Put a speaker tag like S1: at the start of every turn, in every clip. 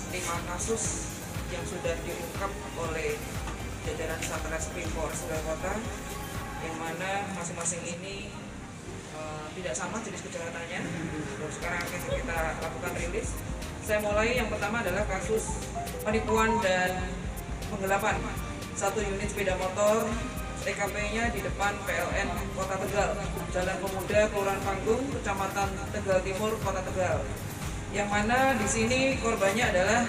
S1: 5 kasus yang sudah diungkap oleh jajaran Satreskrim Polres Tegal Kota, yang mana masing-masing ini tidak sama jenis kejahatannya. Terus sekarang kita lakukan rilis. Saya mulai, yang pertama adalah kasus penipuan dan penggelapan 1 unit sepeda motor, TKP-nya di depan PLN Kota Tegal, Jalan Pemuda, Kelurahan Panggung, Kecamatan Tegal Timur, Kota Tegal. Yang mana di sini korbannya adalah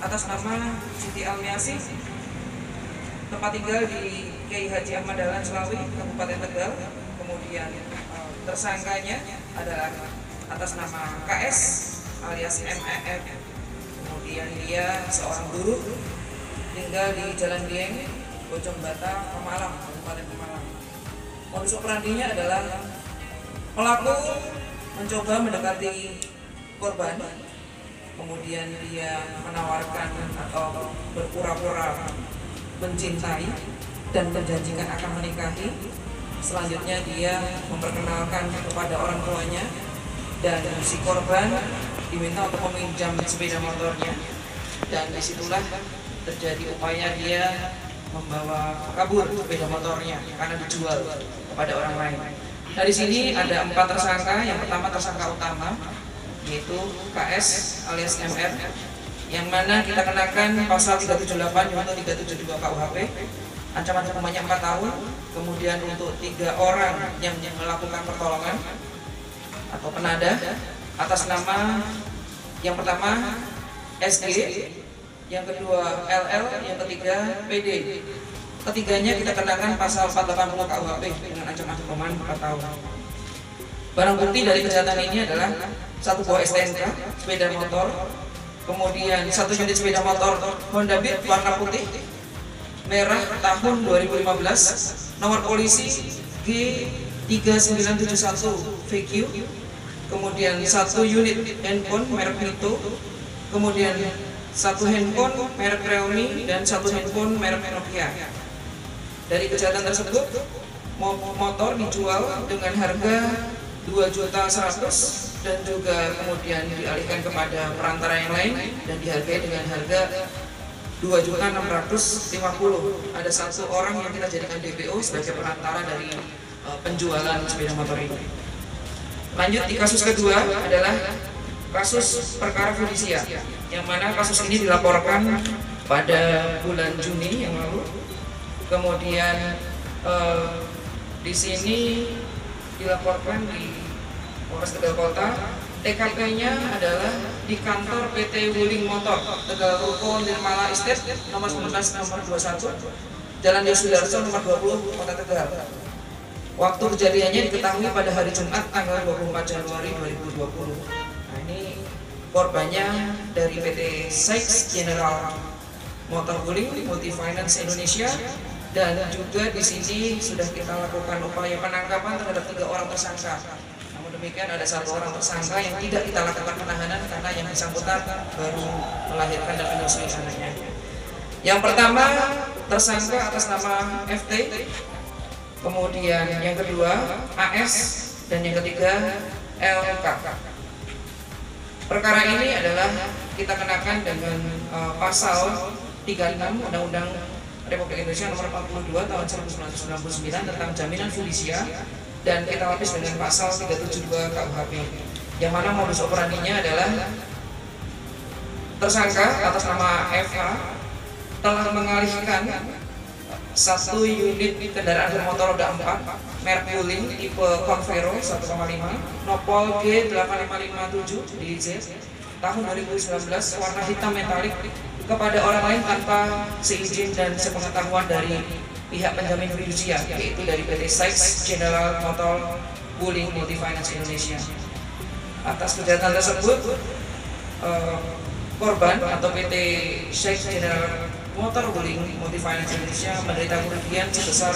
S1: atas nama Siti Almiasi, tempat tinggal di Kiai Haji Ahmad Dahlan Slawi, Kabupaten Tegal. Kemudian tersangkanya adalah atas nama KS alias MEF. Kemudian dia seorang guru tinggal di Jalan Dieng, Bojong Bata, Pemalang, Kabupaten Pemalang. Modus operandinya adalah pelaku mencoba mendekati korban, kemudian dia menawarkan atau berpura-pura mencintai dan menjanjikan akan menikahi. Selanjutnya dia memperkenalkan kepada orang tuanya, dan si korban diminta untuk meminjam sepeda motornya, dan disitulah terjadi upaya dia membawa kabur sepeda motornya karena dijual kepada orang lain. Nah, di sini ada 4 tersangka. Yang pertama tersangka utama, yaitu KS alias MR, yang mana kita kenakan pasal 378 junto 372 KUHP, ancaman hukumannya 4 tahun. Kemudian untuk 3 orang yang melakukan pertolongan atau penadah atas nama yang pertama SG, yang kedua LL, yang ketiga PD. Ketiganya kita kenakan pasal 480 KUHP dengan ancaman hukuman 4 tahun. Barang bukti dari kejahatan ini adalah 1 buah STNK sepeda motor, kemudian 1 unit sepeda motor Honda Beat warna putih merah tahun 2015, nomor polisi G3971 VQ, kemudian 1 unit handphone merek Mito, kemudian 1 handphone merek Realme, dan 1 handphone merek Nokia. Dari kejahatan tersebut, motor dijual dengan harga 2.100.000 dan juga kemudian dialihkan kepada perantara yang lain dan dihargai dengan harga 2.650.000. Ada 1 orang yang kita jadikan DPO sebagai perantara dari penjualan sepeda motor ini. Lanjut, di kasus kedua adalah kasus perkara Felicia, yang mana kasus ini dilaporkan pada bulan Juni yang lalu. Kemudian di sini dilaporkan di Polres Tegal Kota. TKP-nya adalah di kantor PT Wuling Motor Tegal Ruko Nirmala Estate nomor 19 nomor 21 Jalan Yosudarso nomor 20 Kota Tegal. Waktu kejadiannya diketahui pada hari Jumat tanggal 24 Januari 2020. Nah, ini korbannya dari PT Sykes General Motor Wuling Multi Finance Indonesia, dan juga di sini sudah kita lakukan upaya penangkapan terhadap 3 orang tersangka. Demikian ada 1 orang tersangka yang tidak kita lakukan penahanan karena yang bersangkutan baru melahirkan dan menyusui anaknya. Yang pertama tersangka atas nama FT, kemudian yang kedua AS, dan yang ketiga LK. Perkara ini adalah kita kenakan dengan pasal 36 Undang-Undang Republik Indonesia nomor 42 tahun 1999 tentang jaminan fidusia, dan kita lapis dengan pasal 372 KUHP, yang mana modus operandinya adalah tersangka atas nama FH telah mengalihkan 1 unit kendaraan bermotor roda 4 merek Wuling tipe Convero 1,5 Nopol G8557 DZ tahun 2019 warna hitam metalik kepada orang lain tanpa seizin dan sepengetahuan dari pihak penjamin fidusia, yaitu dari PT Sykes General Motor Wuling Multi Finance Indonesia. Atas kejahatan tersebut, korban atau PT Sykes General Motor Wuling Multi Finance Indonesia menderita kerugian sebesar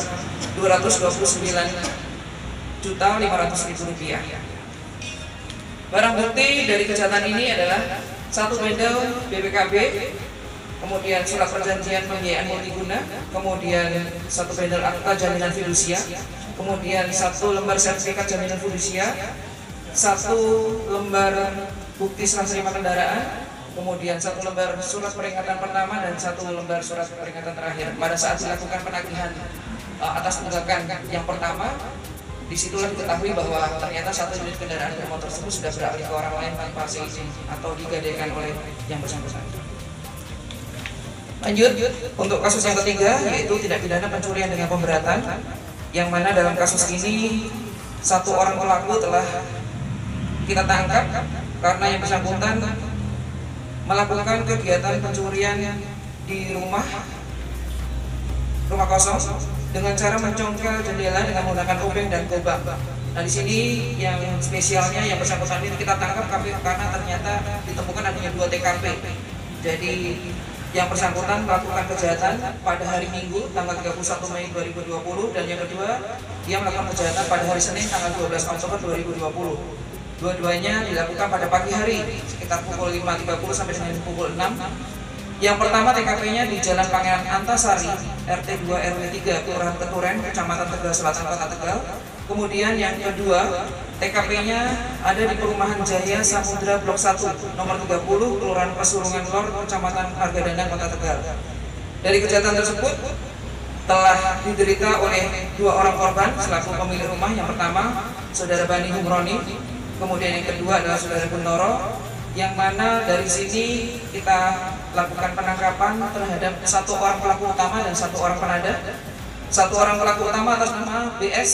S1: Rp229.500.000. Barang bukti dari kejahatan ini adalah 1 bendel BPKB, kemudian surat perjanjian pembiayaan multiguna, kemudian 1 bendel akta jaminan fidusia, kemudian 1 lembar sertifikat jaminan fidusia, 1 lembar bukti serah terima kendaraan, kemudian 1 lembar surat peringatan pertama dan 1 lembar surat peringatan terakhir. Pada saat dilakukan penagihan atas tunggakan yang pertama, disitulah diketahui bahwa ternyata 1 unit kendaraan bermotor tersebut sudah beralih ke orang lain tanpa seizin atau digadaikan oleh yang bersangkutan. Lanjut, untuk kasus yang ketiga yaitu tindak pidana pencurian dengan pemberatan, yang mana dalam kasus ini 1 orang pelaku telah kita tangkap karena yang bersangkutan melakukan kegiatan pencurian di rumah kosong dengan cara mencongkel jendela dengan menggunakan obeng dan gobang. Nah, di sini yang spesialnya yang bersangkutan ini kita tangkap karena ternyata ditemukan adanya 2 TKP. Jadi yang bersangkutan melakukan kejahatan pada hari Minggu tanggal 31 Mei 2020 dan yang kedua dia melakukan kejahatan pada hari Senin tanggal 12 Oktober 2020. Dua-duanya dilakukan pada pagi hari sekitar pukul 5.30 sampai dengan pukul 6. Yang pertama TKP-nya di Jalan Pangeran Antasari, RT 2 RW 3, Kelurahan Keturen, Kecamatan Tegal Selatan, Kota Tegal. Kemudian yang kedua TKP-nya ada di Perumahan Jaya Samudra Blok 1, nomor 30, Kelurahan Pesulungan Lor, Kecamatan Argadana, Kota Tegal. Dari kejahatan tersebut telah diderita oleh 2 orang korban selaku pemilik rumah. Yang pertama Saudara Bani Humroni, kemudian yang kedua adalah Saudara Guntoro, yang mana dari sini kita lakukan penangkapan terhadap 1 orang pelaku utama dan 1 orang penada. 1 orang pelaku utama atas nama BS,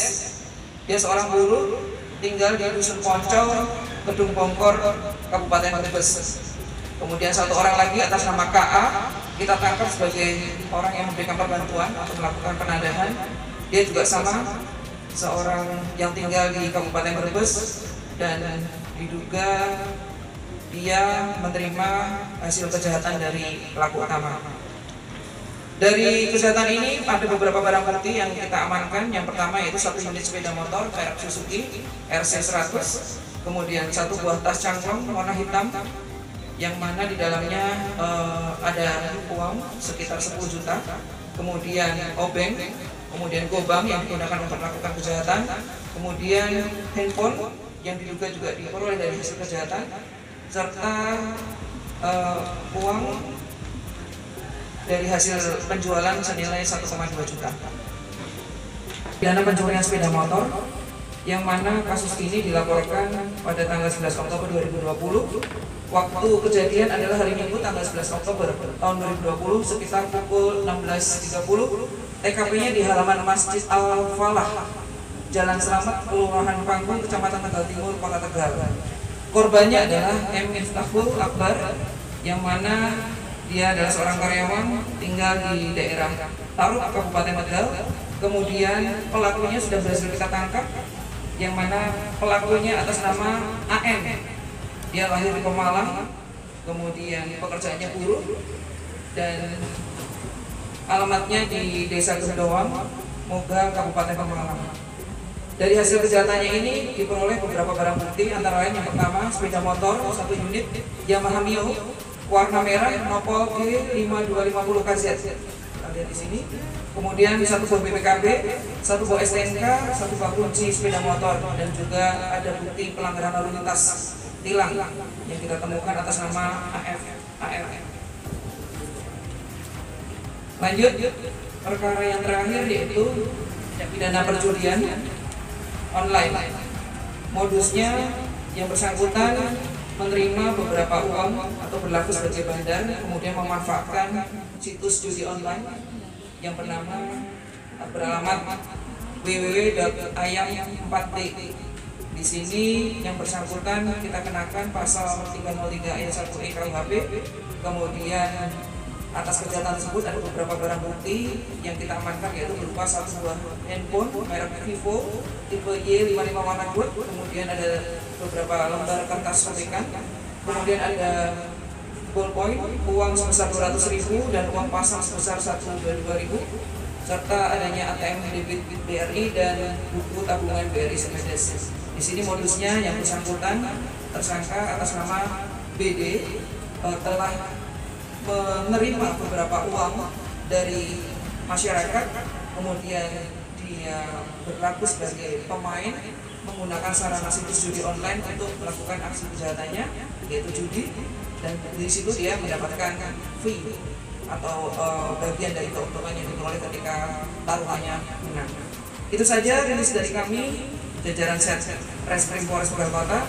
S1: dia seorang buruh tinggal di Dusun Poncol, Kedung Bongkor, Kabupaten Brebes. Kemudian 1 orang lagi atas nama KA, kita tangkap sebagai orang yang memberikan bantuan untuk melakukan penadahan. Dia juga sama, seorang yang tinggal di Kabupaten Brebes dan diduga dia menerima hasil kejahatan dari pelaku utama. Dari kejahatan ini ada beberapa barang bukti yang kita amankan. Yang pertama yaitu 1 unit sepeda motor merek Suzuki RC100, kemudian 1 buah tas cangklong warna hitam yang mana di dalamnya ada uang sekitar 10 juta, kemudian obeng, kemudian gobang yang digunakan untuk melakukan kejahatan, kemudian handphone yang diduga juga diperoleh dari hasil kejahatan, serta uang dari hasil penjualan senilai 1,2 juta. Pidana pencurian sepeda motor, yang mana kasus ini dilaporkan pada tanggal 11 Oktober 2020. Waktu kejadian adalah hari Minggu tanggal 11 Oktober tahun 2020 sekitar pukul 16.30. TKP-nya di halaman Masjid Al-Falah, Jalan Selamat, Kelurahan Panggung, Kecamatan Tegal Timur, Kota Tegal. Korbannya adalah M. Miftahul Akbar, yang mana dia adalah seorang karyawan tinggal di daerah Taruk, Kabupaten Tegal. Kemudian pelakunya sudah berhasil kita tangkap, yang mana pelakunya atas nama AM. Dia lahir di Pemalang, kemudian pekerjaannya buruh, dan alamatnya di Desa Gendoang, Moga, Kabupaten Pemalang. Dari hasil kejahatannya ini diperoleh beberapa barang bukti, antara lain yang pertama sepeda motor 1 unit Yamaha Mio warna merah Nopol G5250 KZ. Kita lihat di sini. Kemudian 1 buah BPKB, 1 buah STNK, 1 buah kunci sepeda motor, dan juga ada bukti pelanggaran lalu lintas tilang yang kita temukan atas nama AF. Lanjut, perkara yang terakhir yaitu pidana perjudian online. Modusnya yang bersangkutan menerima beberapa uang atau berlaku sebagai bandar, kemudian memanfaatkan situs judi online yang beralamat www.ayam4d. Di sini yang bersangkutan kita kenakan pasal 303 ayat 1E KUHP. Kemudian atas kejahatan tersebut ada beberapa barang bukti yang kita amankan, yaitu berupa 1 buah handphone merek Vivo tipe Y55 warna gold, kemudian ada beberapa lembar kertas sobekan, kemudian ada ballpoint, uang sebesar 200.000 dan uang pasang sebesar 122.000, serta adanya ATM debit BRI dan buku tabungan BRI Semedes. Di sini modusnya yang bersangkutan tersangka atas nama BD telah menerima beberapa uang dari masyarakat, kemudian dia berlaku sebagai pemain menggunakan sarana situs judi online untuk melakukan aksi kejahatannya, yaitu judi. dan di situ dia mendapatkan fee atau bagian dari keuntungan yang diperoleh ketika taruhannya menang. Itu saja rilis dari kami, jajaran Reskrim Polres Bogor Kota.